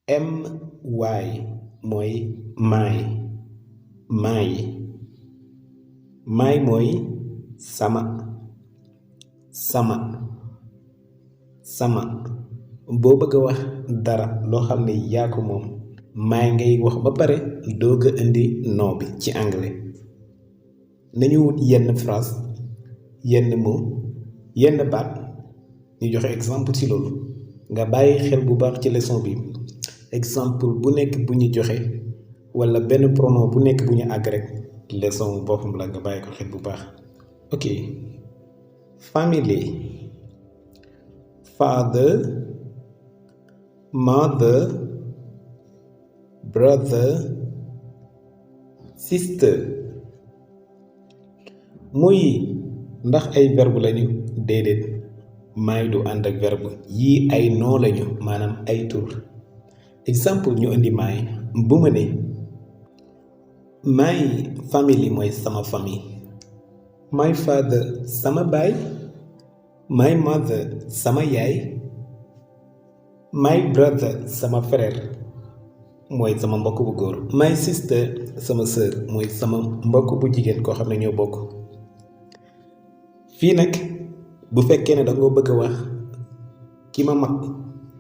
my mooy my mooy sama boo bëgg a wax dara loo xam ne yaa ko moom my ngay wax ba pare doog a indi nom bi ci anglais. nañu wut yenn phrase yenn mot yenn baat ñu joxe exemple ci loolu nga bàyyi xel bu baax ci leçon bi exemple bu nekk bu ñu joxe walla benn pronom bu nekk bu ñu àgg rek leçon boppam la nga bàyyi ko xel bu baax. ok family father mother brother sister. mooy ndax ay verbe lañu déedéet may du ànd ak verbe yii ay nom lañu maanaam ay tur. exemple ñu indi may bu ma ne my family mooy sama famille my father sama baay my mother sama yaay my brother sama frère mooy sama mbokk bu góor my sister sama sœur mooy sama mbokk bu jigéen koo xam ne ñoo bokk. fii nag bu fekkee ne danga bëgg a wax ki ma mag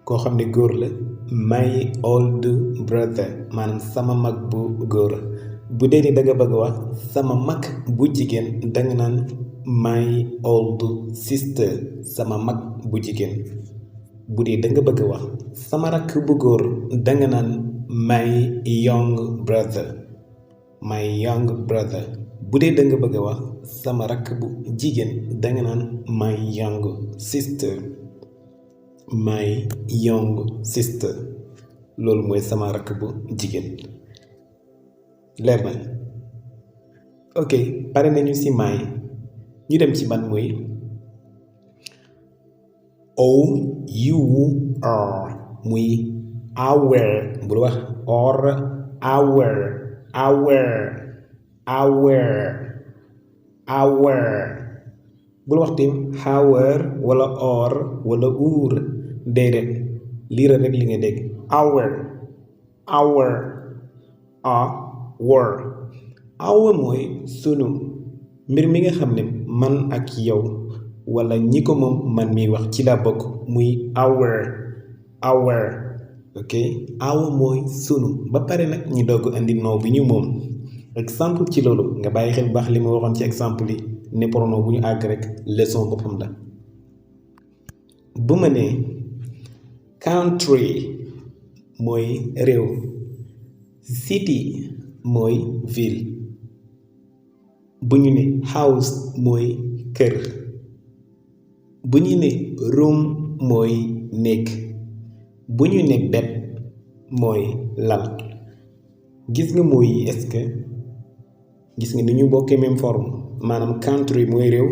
koo xam ne góor la my old brother maanaam sama mag bu góor. bu dee ni danga bëgg a wax sama mag bu jigéen danga naan my old sister sama mag bu jigéen. bu dee danga bëgg a wax sama rakk bu góor danga naan my young brother bu dee danga bëgg a wax sama rakk bu jigéen danga naan my young sister loolu mooy sama rakk bu jigéen. leer na ok pare nañu ci my ñu dem ci ban mooy our muy our bul wax or our bul wax tim our wala or wala uur déedéet liira rek li nga dégg our mooy sunu mbir mi nga xam ne man ak yow wala ñi ko moom man miy wax ci la bokk muy our ok our mooy sunu ba pare nag ñu doog andi nom bi ñu moom. exemple ci loolu nga bàyyi xel baax li ma waxoon ci exemple yi ne pronom bu ñu àgg rek leçon boppam la. bu ma nee country mooy réew city mooy ville bu ñu ne house mooy kër bu ñu ne room mooy néeg bu ñu ne bed mooy lal. gis nga mooy est-ce que gis nga ni ñu bokkee même forme maanaam country mooy réew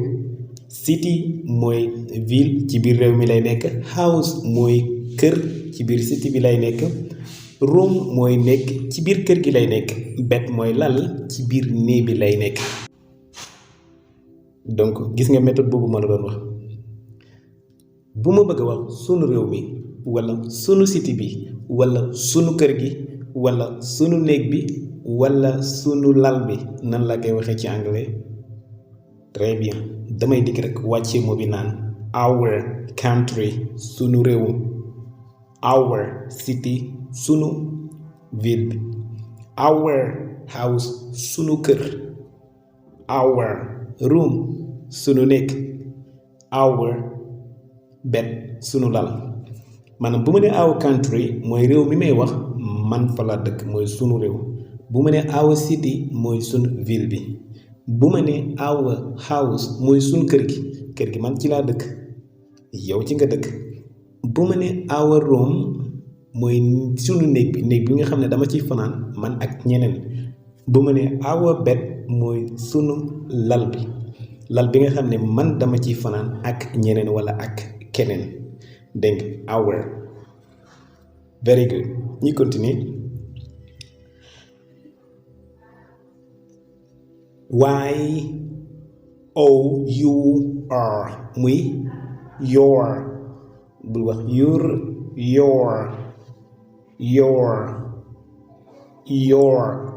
city mooy ville ci biir réew mi lay nekk house mooy kër ci biir city bi lay nekk room mooy nekk ci biir kër gi lay nekk bed mooy lal ci biir néeg bi lay nekk. donc gis nga méthode boobu ma la doon wax bu ma bëgg a wax sunu réew mi wala sunu city bi wala sunu kër gi wala sunu néeg bi wala sunu lal bi nan la koy waxee ci anglais. très bien damay dikk rek wàccee moo bi naan our country sunu réew our city sunu ville bi our house sunu kër our room sunu néeg our bed sunu lal. maanaam bu ma nee our country mooy réew mi may wax man fa la dëkk mooy sunu réew bu ma nee our city mooy sunu ville bi bu ma nee our house mooy sunu kër gi man ci laa dëkk yow ci nga dëkk bu ma nee our room mooy sunu néeg bi nga xam ne dama ciy fanaan man ak ñeneen bu ma nee our bed mooy sunu lal bi nga xam ne man dama ciy fanaan ak ñeneen wala ak keneen dégg our. very good ñu continue. muy your bul wax your your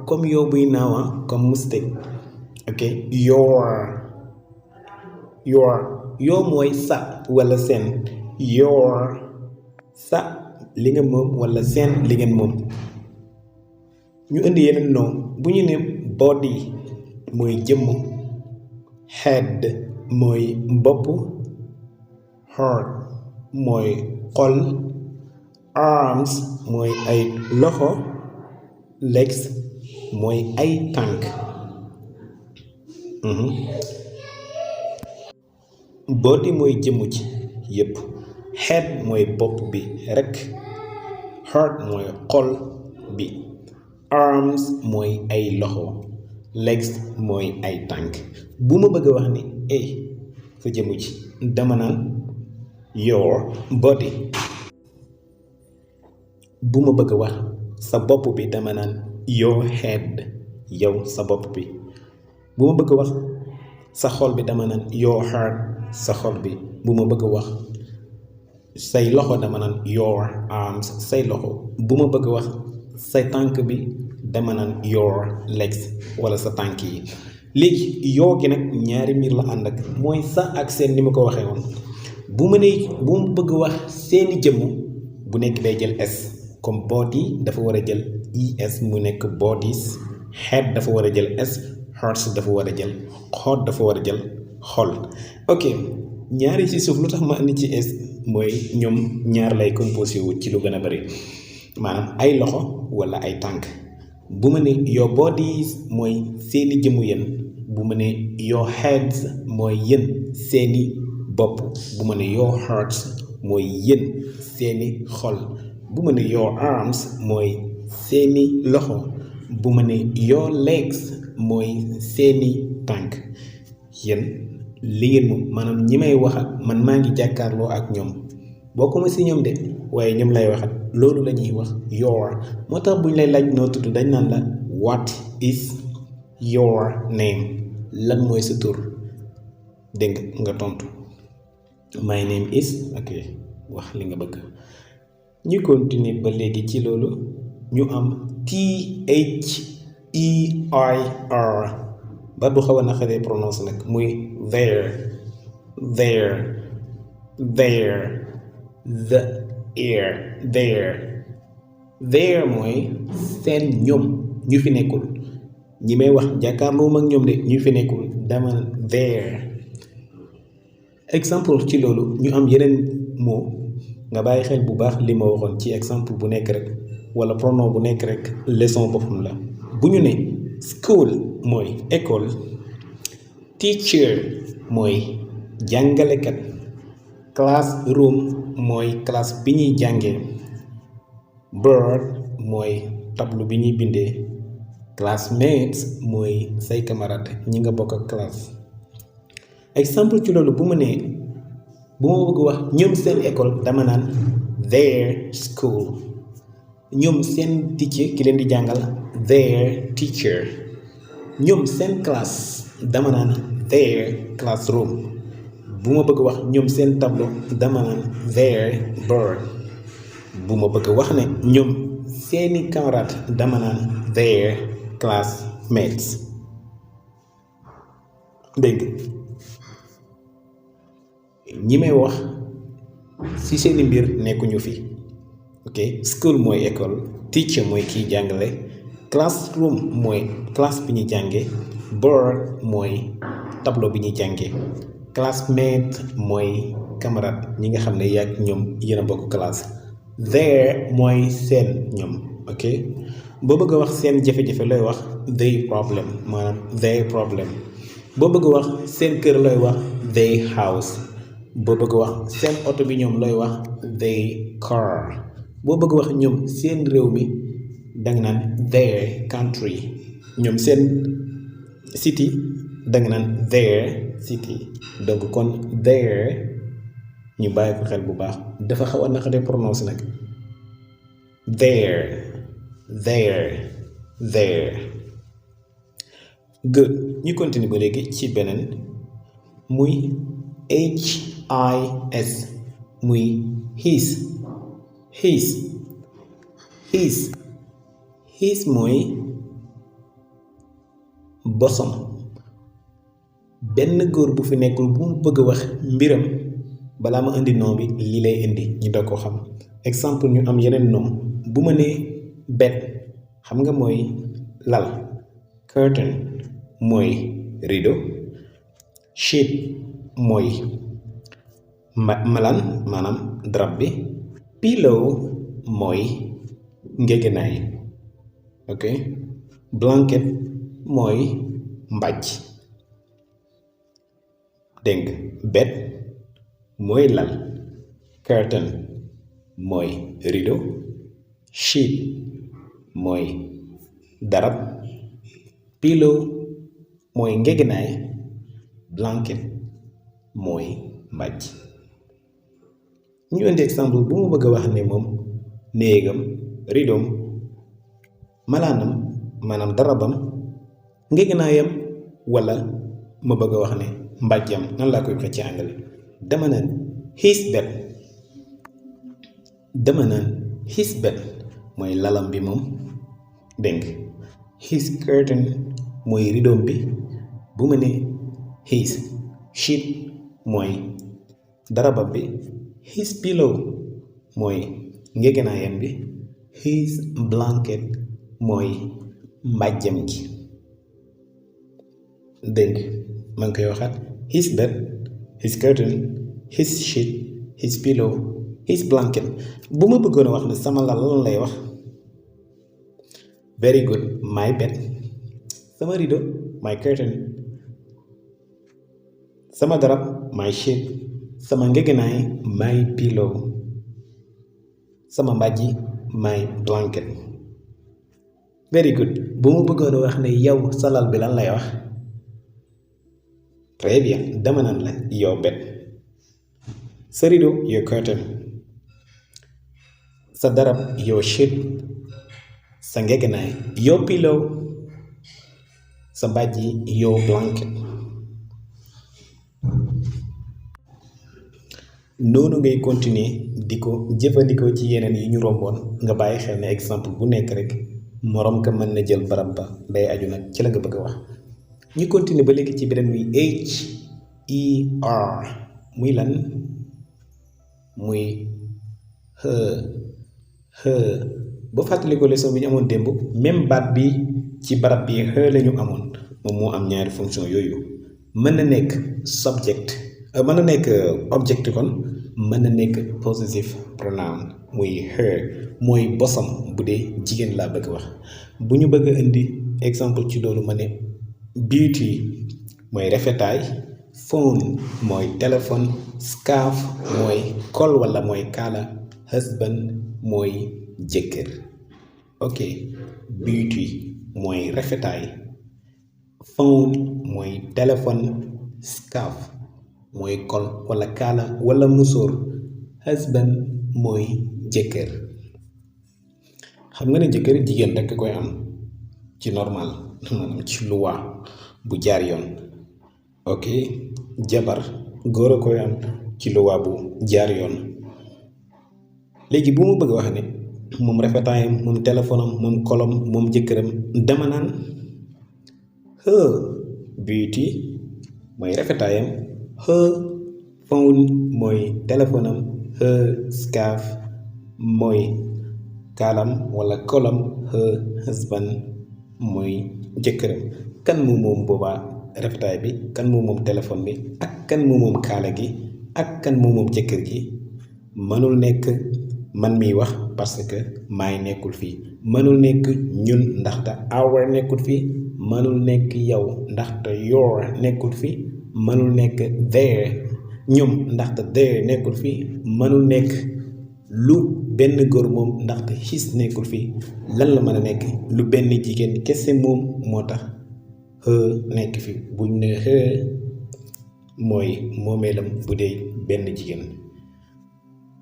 comme yow buy naawa comme mistake ok your yoo mooy sa wala seen your sa li nga moom wala seen li ngeen moom ñu indi yeneen noom bu ñu ne body mooy jëmm head mooy bopp heart mooy xol arms mooy ay loxo legs mooy ay tànk body mooy jëmm ji yépp head mooy bopp bi rekk heart mooy xol bi arms mooy ay loxo legs mooy ay tànk bu ma bëgg a wax ni sa jëmm ji dama naan your body bu ma bëgg a wax sa bopp bi dama naan your head yow sa bopp bi bu ma bëgg a wax sa xol bi dama naan your heart sa xol bi bu ma bëgg a wax say loxo dama naan your arms say loxo bu ma bëgg a wax say tànk bi dama naan your legs wala sa tànk yi léegi yoo gi nag ñaari mbir la ànd ak mooy sa ak seen ni ma ko waxee woon bu ma bëgg wax seeni jëmm bu nekk day jël s comme body dafa war a jël es mu nekk bodies head dafa war a jël s hearts dafa war a jël xoot dafa war a jël xol ok ñaari ci suuf lu tax ma indi ci es mooy ñoom ñaar lay composé wu ci lu gën a bari maanaam ay loxo wala ay tànk bu ma ne your bodies mooy seeni jëmmu yéen bu ma ne your heads mooy yéen seeni bopp bu ma ne your hearts mooy yéen seeni xol bu ma ne your arms mooy seeni loxo bu ma ne your legs mooy seeni tànk yéen li ngeen moom maanaam ñi may waxat man maa ngi jàkkaarloo ak ñoom bokkuma si ñoom de waaye ñoom lay waxat loolu la ñuy wax your moo tax bu ñu lay laaj noo tudd dañ naan la what is your name lan mooy sa tur dégg nga tontu my name is ok wax li nga bëgg ñu continuer ba léegi ci loolu ñu am THEIR ba bu xaw a naqaree prononce nag muy there there mooy seen ñoom ñu fi nekkul ñi may wax jàkkaarloo ak ñoom de ñu fi nekkul dama there exemple ci loolu ñu am yeneen mot nga bàyyi xel bu baax li ma waxoon ci exemple bu nekk rek wala pronom bu nekk rek leçon boppam la bu ñu ne school mooy école teacher mooy jàngalekat classroom mooy classe bi ñuy jàngee board mooy tableau bi ñuy bindee classmates mooy say camarade ñi nga bokk ak classe exemple ci loolu bu ma nee bu ma bëgg wax ñoom seen école dama naan their school ñoom seen teacher ki leen di jàngal their teacher ñoom seen classe dama naan their classroom bu ma bëgg wax ñoom seen tableau dama naan their board bu ma bëgg wax ne ñoom seeni camarade dama naan their classmates dégg ñi may wax ci seeni mbir nekkuñu fi ok school mooy école teacher mooy kiy jàngale classroom mooy classe bi ñuy jànge board mooy tableau bi ñuy jànge classmate mooy camarade ñi nga xam ne yàgg ñoom yéen a bokk classe their mooy seen ñoom ok boo bëgg a wax seen jafe-jafe looy wax they problem maanaam their problem boo bëgg a wax seen kër looy wax they house boo bëgg wax seen oto bi ñoom looy wax they car boo bëgg wax ñoom seen réew mi danga naan their country ñoom seen city danga naan their city donc kon their ñu bàyyi ko xel bu baax dafa xaw a naqaree prononcer nag there good ñu continue ba léegi ci beneen muy HIS muy his his mooy bosom. benn góor bu fi nekkul bu mu bëgg a wax mbiram balaa ma indi nom bi lii lay indi ñu doog ko xam. exemple ñu am yeneen nom bu ma nee bed xam nga mooy lal, curtain mooy rideau, sheet mooy malaan maanaam drap bi, pillow mooy ngegenaay, ok, blanket mooy mbàjj. dégg nga bed mooy lal, curtain mooy rideau, sheet mooy darab, pillow mooy ngegenaay, blanket mooy mbàjj. ñu indi exemple bu ma bëgg a wax ne moom néegam, rideau, malaanam maanaam darabam, ngegenaayam wala ma bëgg a wax ne mbàjjam nan laa koy waxee ci anglais dama naan his bed mooy lalam bi moom dégg his curtain mooy rideau bi bu ma ne his sheet mooy darabam bi, his pillow mooy ngegenaayam bi, his blanket mooy mbàjjam gi. dégg ma ngi koy waxaat his bed, his curtain, his sheet, his pillow, his blanket. bu ma bëggoon a wax ne sama lal lan lay wax very good my bed, sama rideau my curtain, sama darab my sheet, sama ngegenaay my pillow, sama mbàjji my blanket. very good bu ma bëggoon a wax ne yow sa lal bi lan lay wax très bien dama naan la your bed, sa rideau your curtain, sa darab your sheet, sa ngegenaay your pillow, sa mbàjji your blanket. noonu ngay continuer di ko jëfandikoo ci yeneen yi ñu romboon nga bàyyi xel ne exemple bu nekk rek moroom ka mën na jël barab ba day aju nag ci la nga bëgg a wax. ñu continuer ba léegi ci beneen muy her muy lan muy her boo fàttali ko leçon bi ñu amoon démb même baat bi ci barab bi her la ñu amoon moom moo am ñaari fonction yooyu mën na nekk subject mën na nekk object kon mën na nekk possessive pronoun muy her mooy bosam bu dee jigéen laa bëgg wax. bu ñu bëgg a indi exemple ci loolu ma ne beauty mooy rafetaay, phone mooy téléphone, scarf mooy col walla mooy kaala, husband mooy jëkkër. ok beauty mooy rafetaay, phone mooy téléphone, scarf mooy col walla kaala walla musóor, husband mooy jëkkër. xam nga ne jëkkër jigéen rekk koy am ci normal maanaam ci loi bu jaar yoon. ok jabar góor a koy am ci loi bu jaar yoon. léegi bu mu bëgg wax ne moom rafetaayam moom téléphone am moom kolom moom jëkkëram dama naan her beauty mooy rafetaayam, her phone mooy téléphone am, her scarf mooy kaalam walla kolam, her husband mooy jëkkëram. kan moom boobaa rafetaay bi, kan moom téléphone bi, ak kan moom kaala gi, ak kan moom jëkkër gi. mënul nekk man miy wax parce que maay nekkul fii, mënul nekk ñun ndaxte our nekkul fii, mënul nekk yow ndaxte your nekkul fii, mënul nekk their ñoom ndaxte their nekkul fii, mënul nekk lu benn góor moom ndaxte his nekkul fii. lan la mën a nekk lu benn jigéen kese moom moo tax her nekk fi. buñ ne her mooy moomeelam bu dee benn jigéen.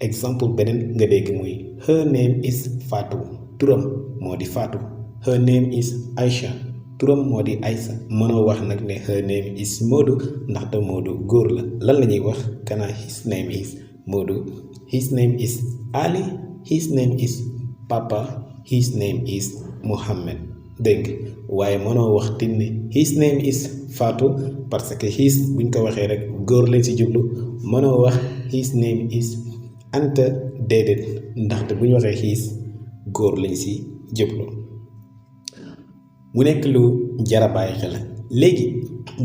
exemple beneen nga dégg muy her name is Fatou, turam moo di Fatou. her name is Aïcha, turam moo di Aïssa. mënoo wax nag ne her name is Modou ndaxte Modou góor la. lan la ñuy wax kanaa his name is Modou, his name is Ali, his name is Papa, his name is Muhammad dégg nga waaye mënoo wax tim ne his name is Fatou parce que his buñ ko waxee rek góor lañ ci jublu mënoo wax his name is Anta déedéet ndaxte bu ñu waxee his góor lañ ci jublu mu nekk lu jara bàyyi xel léegi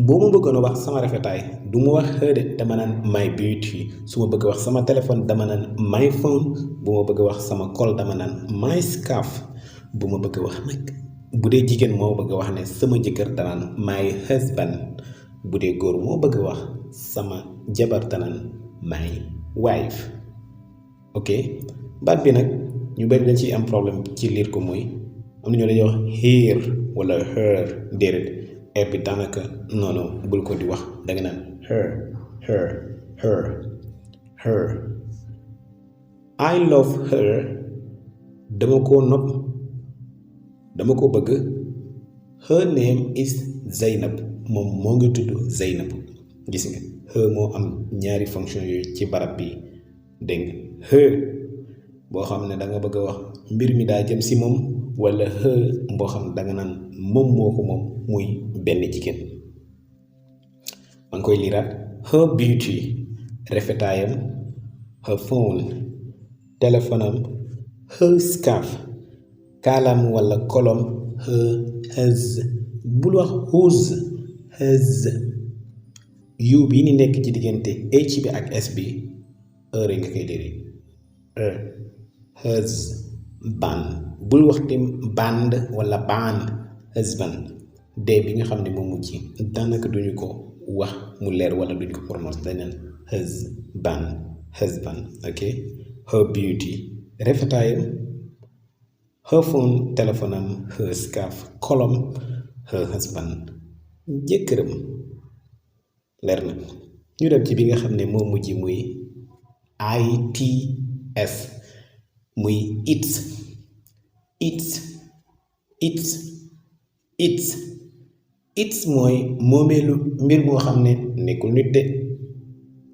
boo ma bëggoon a wax sama rafetaay du ma wax her de dama naan my beauty su ma bëgg wax sama téléphone dama naan my phone bu ma bëgg wax sama col dama naan my scarf bu ma bëgg wax nag bu dee jigéen moo bëgg wax ne sama jëkkër danaan my husband bu dee góor moo bëgg wax sama jabar danaan my wife ok baat bi nag ñu bari dañ ciy am problème ci liir ko mooy am na ñoo dañuy wax here wala her déedéet et bi daanaka noonu bul ko di wax danga naan her I love her dama koo nopp dama ko bëgg her name is Zaynab moom moo ngi tudd Zaynab gis nga her moo am ñaari fonction yooyu ci barab bi dégg nga her boo xam ne da nga bëgg a wax mbir mi daa jëm si moom wala her boo xam ne da nga naan moom moo ko moom muy benn jigéen maa ngi koy liiraat her beauty rafetaayam her phone téléphone am her scarf kaalam wala kolom hers bul wax whose hers yu bi ni nekk ci diggante h bi ak s bi heure nga koy diri hers band bul wax tim band wala band husband de bi nga xam ne moom mujj daanaka duñu ko wax mu leer wala duñu ko prononce dañ naan husband ok her beauty rafetaayam her phone téléphone am her scarf kolom her husband jëkkëram leer na ñu dem ci bi nga xam ne moo mujj muy its muy its mooy moomeelu mbir moo xam ne nekkul nit de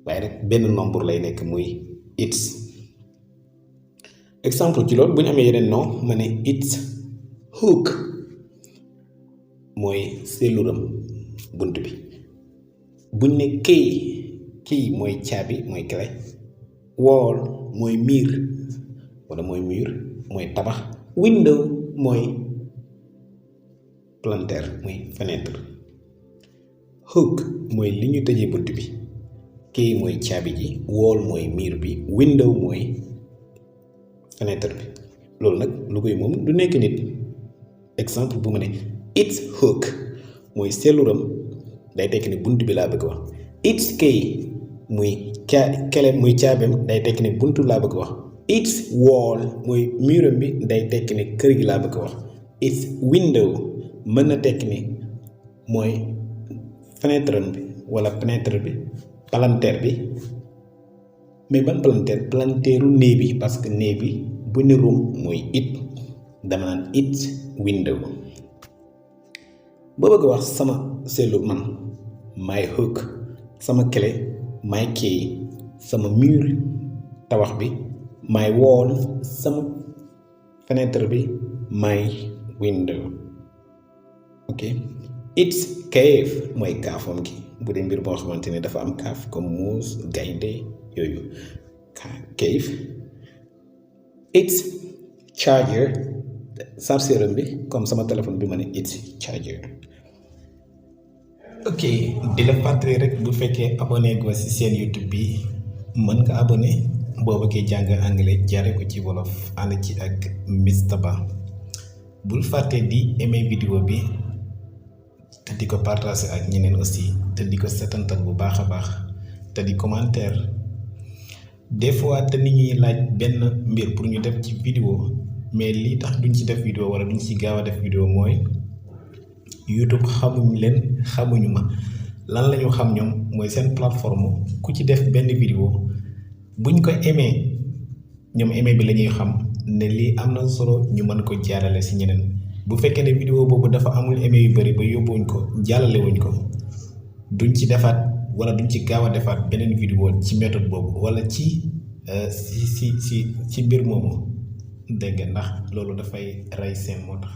waaye rek benn nombre lay nekk muy its exemple ci loolu bu ñu amee yeneen non ma ne it's hook mooy seeluram bunt bi buñ ne key mooy caabi mooy clé wall mooy miir wala mooy mur mooy tabax window mooy palanteer muy fenêtre hook mooy li ñu tëjee bunt bi key mooy caabi ji wall mooy miir bi window mooy fenêtre bi loolu nag lu koy moom du nekk nit exemple bu ma ne it's hook mooy seeluram day tekki ne bunt bi laa bëgg wax it's key muy kele muy caabeem day tekki ne buntu laa bëgg wax it's wall mooy muram bi day tekki ne kër gi laa bëgg wax it's window mën na tekki ne mooy fenêtre bi wala fenêtre bi palanteer bi mais ban palanteeru néeg bi parce que néeg bi bu ne room mooy it dama naan it's window boo bëgg wax sama seelu man my hook sama clé my key sama mur tabax bi my wall sama fenêtre bi my window ok it's cave mooy kaafam gi bu dee mbir boo xamante ne dafa am kaaf comme muus gaynde yooyu cave it's charger chargeur bi comme sama téléphone bi ma ne it's charger ok di la fàttali rek bu fekkee abonné go ci seen YouTube bi mën nga abonné boo bëggee jàng anglais jaare ko ci wolof ànd ci ak Mr Ba bul fàtte di aimer vidéo bi te di ko partager ak ñeneen aussi te di ko setantal bu baax a baax te di commentaire des fois te nit ñuy laaj benn mbir pour ñu def ci vidéo mais lii tax duñ ci def vidéo wala duñ ci gaaw a def vidéo mooy YouTube xamuñu ma lan la ñu xam ñoom mooy seen plateforme ku ci def benn vidéo buñ ko aimé ñoom aimé bi la ñuy xam ne lii am na solo ñu mën ko jaarale ci ñeneen bu fekkee ne vidéo boobu dafa amul aimé yu bari ba yóbbuwuñ ko jàllale wuñ ko duñ ci defaat wala duñ ci gaaw a defaat beneen vidéo ci méthode boobu wala ci mbir moomu dégg nga ndax loolu dafay rey seen moo tax